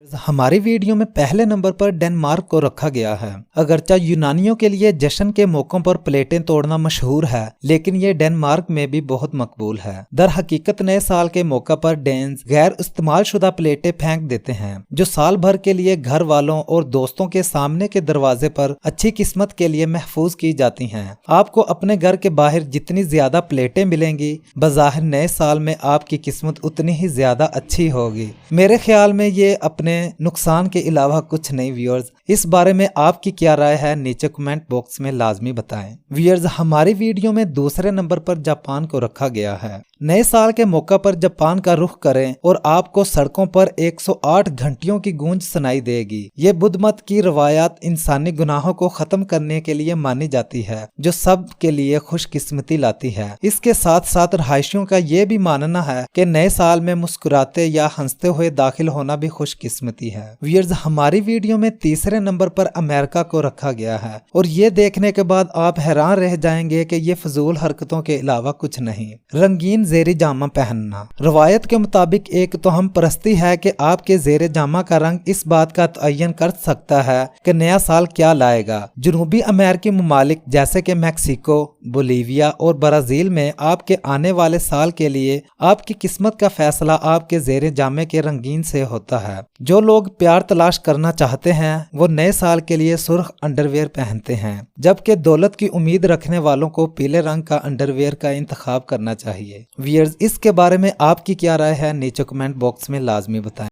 हमारी वीडियो में पहले नंबर पर डेनमार्क को रखा गया है। अगरचे यूनानियों के लिए जश्न के मौकों पर प्लेटें तोड़ना मशहूर है, लेकिन ये डेनमार्क में भी बहुत मकबूल है। दर हकीकत नए साल के मौका पर डेन्स गैर इस्तेमाल शुदा प्लेटें फेंक देते हैं, जो साल भर के लिए घर वालों और दोस्तों के सामने के दरवाजे पर अच्छी किस्मत के लिए महफूज की जाती हैं। आपको अपने घर के बाहर जितनी ज्यादा प्लेटें मिलेंगी, बज़ाहिर नए साल में आपकी किस्मत उतनी ही ज्यादा अच्छी होगी। मेरे ख्याल में ये अपने नुकसान के अलावा कुछ नहीं। व्यूअर्स, इस बारे में आपकी क्या राय है, नीचे कमेंट बॉक्स में लाजमी बताएं। व्यूअर्स, हमारी वीडियो में दूसरे नंबर पर जापान को रखा गया है। नए साल के मौका पर जापान का रुख करें और आपको सड़कों पर 108 घंटियों की गूंज सुनाई देगी। ये बुद्ध मत की रवायत इंसानी गुनाहों को खत्म करने के लिए मानी जाती है, जो सब के लिए खुशकिस्मती लाती है। इसके साथ साथ रहायशियों का ये भी मानना है कि नए साल में मुस्कुराते या हंसते हुए दाखिल होना भी खुशकिस्मती है। व्यूअर्स, हमारी वीडियो में तीसरे नंबर पर अमेरिका को रखा गया है और ये देखने के बाद आप हैरान रह जाएंगे कि ये फजूल हरकतों के अलावा कुछ नहीं। रंगीन ज़ेरे जामा पहनना। रवायत के मुताबिक एक तोहम परस्ती है कि आपके ज़ेरे जामा का रंग इस बात का तयन कर सकता है कि नया साल क्या लाएगा। जनूबी अमेरिकी ममालिक जैसे कि मैक्सिको, बोलीविया और ब्राजील में आपके आने वाले साल के लिए आपकी किस्मत का फैसला आपके ज़ेरे जामे के रंगीन से होता है। जो लोग प्यार तलाश करना चाहते हैं वो नए साल के लिए सुर्ख अंडरवेयर पहनते हैं, जबकि दौलत की उम्मीद रखने वालों को पीले रंग का अंडरवेयर का इंतखाब करना चाहिए। व्यूअर्स, इसके बारे में आपकी क्या राय है, नीचे कमेंट बॉक्स में लाजमी बताएं।